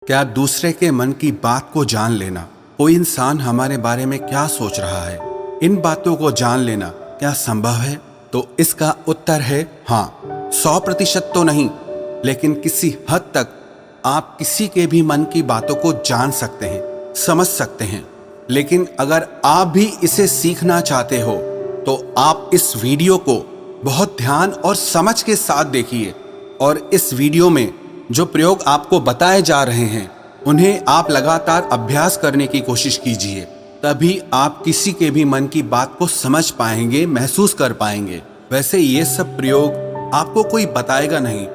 क्या दूसरे के मन की बात को जान लेना, कोई इंसान हमारे बारे में क्या सोच रहा है, इन बातों को जान लेना क्या संभव है? तो इसका उत्तर है हाँ। 100% तो नहीं, लेकिन किसी हद तक आप किसी के भी मन की बातों को जान सकते हैं, समझ सकते हैं। लेकिन अगर आप भी इसे सीखना चाहते हो तो आप इस वीडियो को बहुत ध्यान और समझ के साथ देखिए, और इस वीडियो में जो प्रयोग आपको बताए जा रहे हैं उन्हें आप लगातार अभ्यास करने की कोशिश कीजिए। तभी आप किसी के भी मन की बात को समझ पाएंगे, महसूस कर पाएंगे। वैसे ये सब प्रयोग आपको कोई बताएगा नहीं,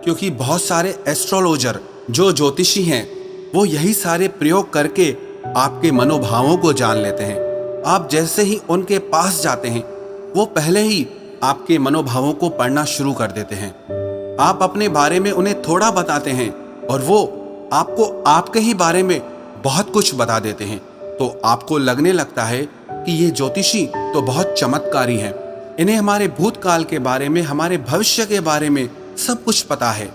क्योंकि बहुत सारे एस्ट्रोलॉजर जो ज्योतिषी हैं वो यही सारे प्रयोग करके आपके मनोभावों को जान लेते हैं। आप जैसे ही उनके पास जाते हैं वो पहले ही आपके मनोभावों को पढ़ना शुरू कर देते हैं। आप अपने बारे में उन्हें थोड़ा बताते हैं और वो आपको आपके ही बारे में बहुत कुछ बता देते हैं। तो आपको लगने लगता है कि ये ज्योतिषी तो बहुत चमत्कारी हैं, इन्हें हमारे भूतकाल के बारे में, हमारे भविष्य के बारे में सब कुछ पता है।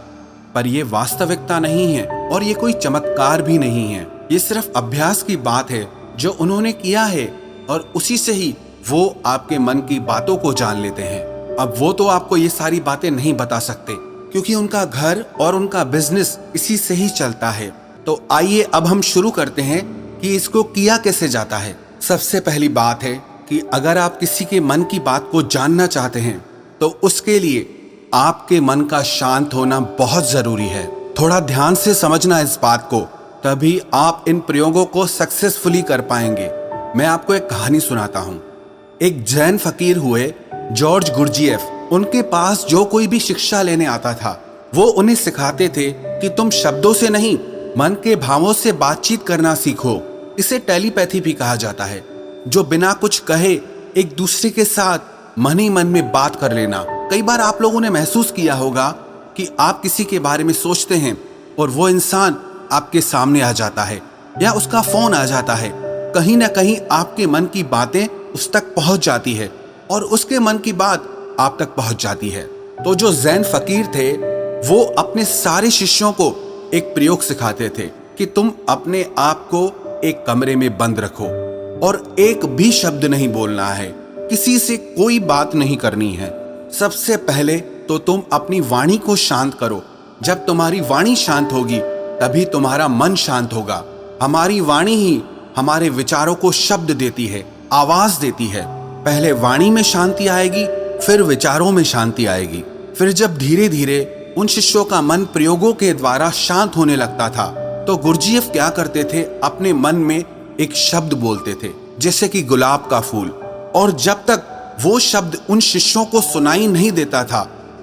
पर ये वास्तविकता नहीं है और ये कोई चमत्कार भी नहीं है। ये सिर्फ अभ्यास की बात है जो उन्होंने किया है, और उसी से ही वो आपके मन की बातों को जान लेते हैं। अब वो तो आपको ये सारी बातें नहीं बता सकते, क्योंकि उनका घर और उनका बिजनेस इसी से ही चलता है। तो आइए अब हम शुरू करते हैं कि इसको किया कैसे जाता है। सबसे पहली बात है कि अगर आप किसी के मन की बात को जानना चाहते हैं तो उसके लिए आपके मन का शांत होना बहुत जरूरी है। थोड़ा ध्यान से समझना इस बात को, तभी आप इन प्रयोगों को सक्सेसफुली कर पाएंगे। मैं आपको एक कहानी सुनाता हूँ। एक जैन फकीर हुए जॉर्ज गुरजिएफ, उनके पास जो कोई भी शिक्षा लेने आता था वो उन्हें सिखाते थे कि तुम शब्दों से नहीं, मन के भावों से बातचीत करना सीखो। इसे टेलीपैथी भी कहा जाता है, जो बिना कुछ कहे एक दूसरे के साथ मन ही मन में बात कर लेना। कई बार आप लोगों ने महसूस किया होगा कि आप किसी के बारे में सोचते हैं और वो इंसान आपके सामने आ जाता है या उसका फोन आ जाता है। कहीं ना कहीं आपके मन की बातें उस तक पहुंच जाती है और उसके मन की बात आप तक पहुंच जाती है। तो जो जैन फकीर थे वो अपने सारे शिष्यों को एक प्रयोग सिखाते थे कि तुम अपने आप को एक कमरे में बंद रखो और एक भी शब्द नहीं बोलना है, किसी से कोई बात नहीं करनी है। सबसे पहले तो तुम अपनी वाणी को शांत करो। जब तुम्हारी वाणी शांत होगी तभी तुम्हारा मन शांत होगा। हमारी वाणी ही हमारे विचारों को शब्द देती है, आवाज देती है। पहले वाणी में शांति आएगी, फिर विचारों में शांति आएगी। फिर जब धीरे धीरे उन शिष्यों का मन प्रयोगों के द्वारा शांत होने लगता था तो गुरजिएफ क्या करते थे, अपने मन में एक शब्द बोलते थे, जैसे कि गुलाब का फूल। और जब तक वो शब्द उन शिष्यों को सुनाई नहीं देता था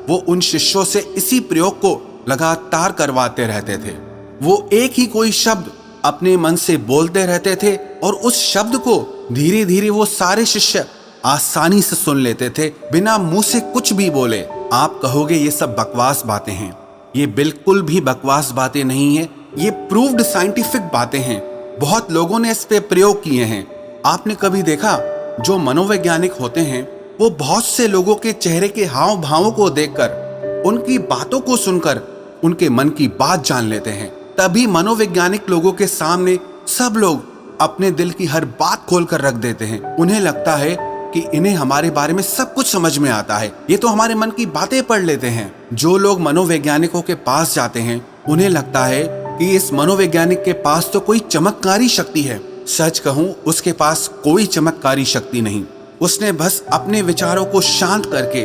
वो उन शिष्यों से इसी प्रयोग को लगातार करवाते रहते थे। वो एक ही कोई शब्द अपने मन से बोलते रहते थे और उस शब्द को धीरे धीरे वो सारे शिष्य आसानी से सुन लेते थे, बिना मुंह से कुछ भी बोले। आप कहोगे ये सब बकवास बातें हैं। ये बिल्कुल भी बकवास बातें नहीं है, ये प्रूव्ड साइंटिफिक बातें हैं। बहुत लोगों ने इस पे प्रयोग किए हैं। आपने कभी देखा, जो मनोवैज्ञानिक होते हैं वो बहुत से लोगों के चेहरे के हाव भावों को देखकर, उनकी बातों को सुनकर उनके मन की बात जान लेते हैं। तभी मनोवैज्ञानिक लोगों के सामने सब लोग अपने दिल की हर बात खोलकर रख देते हैं। उन्हें लगता है कि इन्हें हमारे बारे में सब कुछ समझ में आता है, ये तो हमारे मन की बातें पढ़ लेते हैं। जो लोग मनोवैज्ञानिकों के पास जाते हैं उन्हें लगता है कि इस मनोवैज्ञानिक के पास तो कोई चमत्कारी शक्ति है। सच कहूं, उसके पास कोई चमत्कारी शक्ति नहीं। उसने बस अपने विचारों को शांत करके,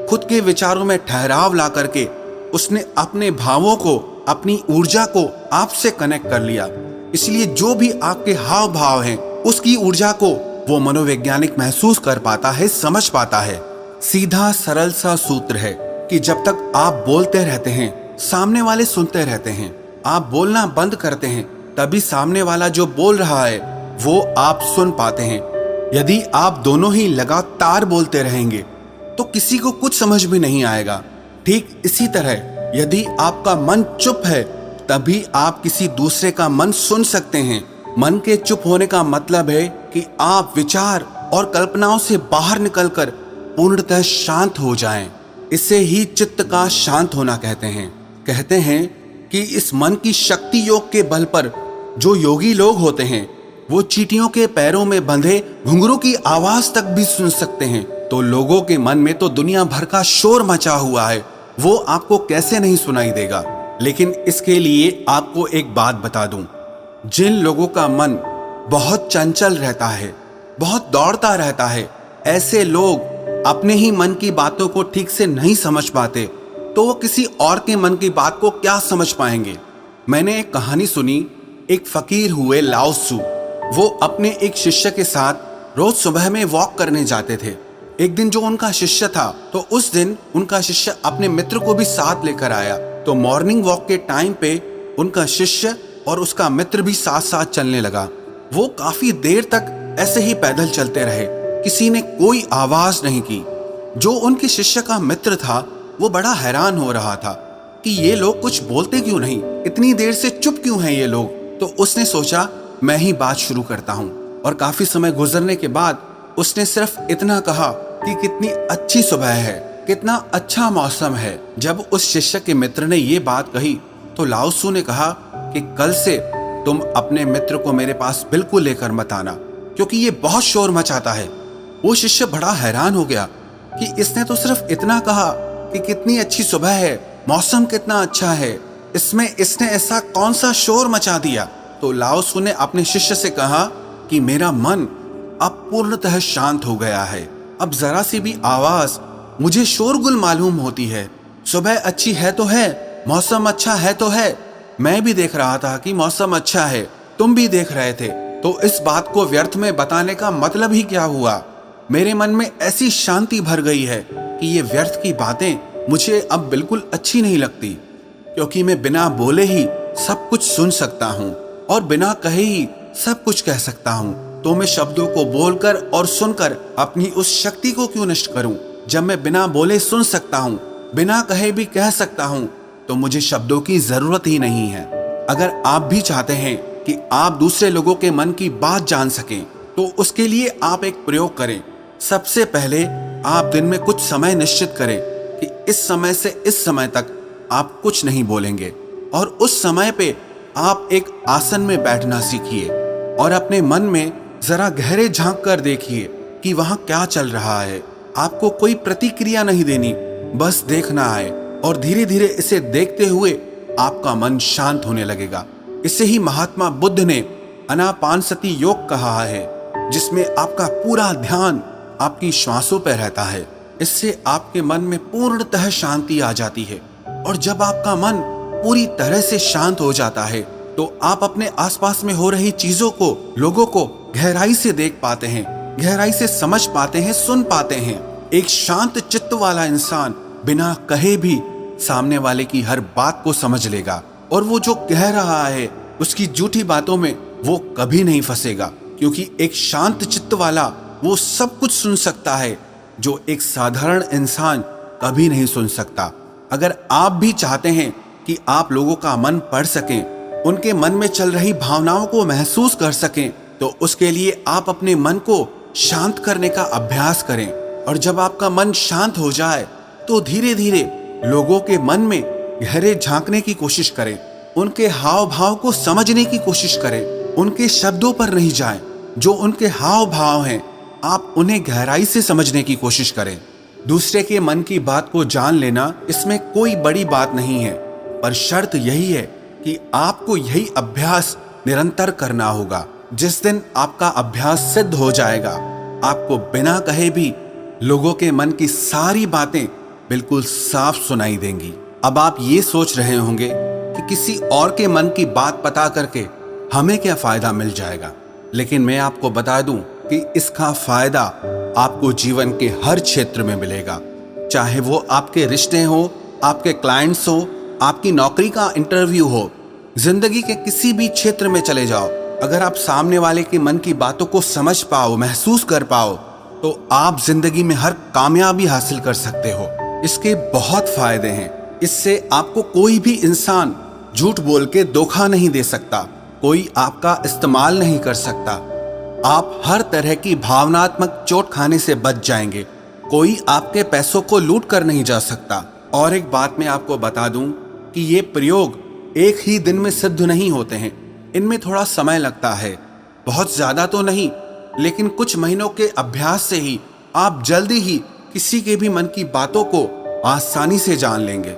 खुद के विचारों में ठहराव ला करके, उसने अपने भावों को, अपनी ऊर्जा को आपसे कनेक्ट कर लिया। इसलिए जो भी आपके हाव भाव हैं उसकी ऊर्जा को वो मनोवैज्ञानिक महसूस कर पाता है, समझ पाता है। सीधा सरल सा सूत्र है कि जब तक आप बोलते रहते हैं सामने वाले सुनते रहते हैं। आप बोलना बंद करते हैं तभी सामने वाला जो बोल रहा है वो आप सुन पाते हैं। यदि आप दोनों ही लगातार बोलते रहेंगे तो किसी को कुछ समझ में नहीं आएगा। ठीक इसी तरह यदि आपका मन चुप है तभी आप किसी दूसरे का मन सुन सकते हैं। मन के चुप होने का मतलब है कि आप विचार और कल्पनाओं से बाहर निकलकर पूर्णतः शांत हो जाएं। इसे ही चित्त का शांत होना कहते हैं। कहते हैं कि इस मन की शक्ति योग के बल पर जो योगी लोग होते हैं वो चींटियों के पैरों में बंधे घुंघरू की आवाज तक भी सुन सकते हैं। तो लोगों के मन में तो दुनिया भर का शोर मचा हुआ है, वो आपको कैसे नहीं सुनाई देगा। लेकिन इसके लिए आपको एक बात बता दूं, जिन लोगों का मन बहुत चंचल रहता है, बहुत दौड़ता रहता है, ऐसे लोग अपने ही मन की बातों को ठीक से नहीं समझ पाते, तो वो किसी और के मन की बात को क्या समझ पाएंगे। मैंने एक कहानी सुनी, एक फकीर हुए लाओ त्सु, वो अपने एक शिष्य के साथ रोज सुबह में वॉक करने जाते थे। एक दिन जो उनका शिष्य था, तो उस दिन उनका शिष्य अपने मित्र को भी साथ लेकर आया। तो मॉर्निंग वॉक के टाइम पे उनका शिष्य और उसका मित्र भी साथ साथ चलने लगा। वो काफी देर तक ऐसे ही पैदल चलते रहे, किसी ने कोई आवाज नहीं की। जो उनके शिष्य का मित्र था वो बड़ा हैरान हो रहा था कि ये लोग कुछ बोलते क्यों नहीं, इतनी देर से चुप क्यों हैं ये लोग। तो उसने सोचा मैं ही बात शुरू करता हूँ, और काफी समय गुजरने के बाद उसने सिर्फ इतना कहा कि कितनी अच्छी सुबह है, कितना अच्छा मौसम है। जब उस शिष्य के मित्र ने ये बात कही तो लाओ त्सु ने कहा कि कल से तुम अपने मित्र को मेरे पास बिल्कुल लेकर मत आना, क्योंकि ये बहुत शोर मचाता है। वो शिष्य बड़ा हैरान हो गया कि इसने तो सिर्फ इतना कहा कि कितनी अच्छी सुबह है, मौसम कितना अच्छा है, इसमें इसने ऐसा कौन सा शोर मचा दिया। तो लाओ त्सु ने अपने शिष्य से कहा कि मेरा मन अब पूर्णतः शांत हो गया है, अब जरा सी भी आवाज मुझे शोरगुल मालूम होती है। सुबह अच्छी है तो है, मौसम अच्छा है तो है, मैं भी देख रहा था कि मौसम अच्छा है, तुम भी देख रहे थे, तो इस बात को व्यर्थ में बताने का मतलब ही क्या हुआ। मेरे मन में ऐसी शांति भर गई है कि ये व्यर्थ की बातें मुझे अब बिल्कुल अच्छी नहीं लगती, क्योंकि मैं बिना बोले ही सब कुछ सुन सकता हूँ और बिना कहे ही सब कुछ कह सकता हूँ। तो मैं शब्दों को बोलकर और सुनकर अपनी उस शक्ति को क्यों नष्ट करूँ। जब मैं बिना बोले सुन सकता हूँ, बिना कहे भी कह सकता हूँ, तो मुझे शब्दों की जरूरत ही नहीं है। अगर आप भी चाहते हैं कि आप दूसरे लोगों के मन की बात जान सकें, तो उसके लिए आप एक प्रयोग करें। सबसे पहले आप दिन में कुछ समय निश्चित करें कि इस समय से इस समय तक आप कुछ नहीं बोलेंगे, और उस समय पे आप एक आसन में बैठना सीखिए और अपने मन में जरा गहरे झांक कर देखिए कि वहां क्या चल रहा है। आपको कोई प्रतिक्रिया नहीं देनी, बस देखना है, और धीरे धीरे इसे देखते हुए आपका मन शांत होने लगेगा। इसे ही महात्मा बुद्ध ने आनापानसति योग कहा है, जिसमें आपका पूरा ध्यान आपकी श्वासों पर रहता है। इससे आपके मन में पूर्णतः शांति आ जाती है, और जब आपका मन पूरी तरह से शांत हो जाता है तो आप अपने आसपास में हो रही चीजों को, लोगों को गहराई से देख पाते हैं, गहराई से समझ पाते हैं, सुन पाते हैं। एक शांत चित्त वाला इंसान बिना कहे भी सामने वाले की हर बात को समझ लेगा, और वो जो कह रहा है उसकी झूठी बातों में वो कभी नहीं फंसेगा, क्योंकि एक शांत चित्त वाला वो सब कुछ सुन सकता है जो एक साधारण इंसान कभी नहीं सुन सकता। अगर आप भी चाहते हैं कि आप लोगों का मन पढ़ सकें, उनके मन में चल रही भावनाओं को महसूस कर सकें, तो उसके लिए आप अपने मन को शांत करने का अभ्यास करें। और जब आपका मन शांत हो जाए तो धीरे धीरे लोगों के मन में गहरे झांकने की कोशिश करें, उनके हाव भाव को समझने की कोशिश करें, उनके शब्दों पर नहीं जाएं, जो उनके हाव भाव हैं आप उन्हें गहराई से समझने की कोशिश करें। दूसरे के मन की बात को जान लेना, इसमें कोई बड़ी बात नहीं है, पर शर्त यही है कि आपको यही अभ्यास निरंतर करना होगा। जिस दिन आपका अभ्यास सिद्ध हो जाएगा, आपको बिना कहे भी लोगों के मन की सारी बातें बिल्कुल साफ सुनाई देंगी। अब आप ये सोच रहे होंगे कि किसी और के मन की बात पता करके हमें क्या फायदा मिल जाएगा, लेकिन मैं आपको बता दूं कि इसका फायदा आपको जीवन के हर क्षेत्र में मिलेगा। चाहे वो आपके रिश्ते हो, आपके क्लाइंट्स हो, आपकी नौकरी का इंटरव्यू हो, जिंदगी के किसी भी क्षेत्र में चले जाओ, अगर आप सामने वाले के मन की बातों को समझ पाओ, महसूस कर पाओ, तो आप जिंदगी में हर कामयाबी हासिल कर सकते हो। इसके बहुत फायदे हैं। इससे आपको कोई भी इंसान झूठ बोल के धोखा नहीं दे सकता, कोई आपका इस्तेमाल नहीं कर सकता, आप हर तरह की भावनात्मक चोट खाने से बच जाएंगे, कोई आपके पैसों को लूट कर नहीं जा सकता। और एक बात मैं आपको बता दूं कि ये प्रयोग एक ही दिन में सिद्ध नहीं होते हैं। इनमें थोड़ा समय लगता है, बहुत ज्यादा तो नहीं, लेकिन कुछ महीनों के अभ्यास से ही आप जल्दी ही किसी के भी मन की बातों को आसानी से जान लेंगे।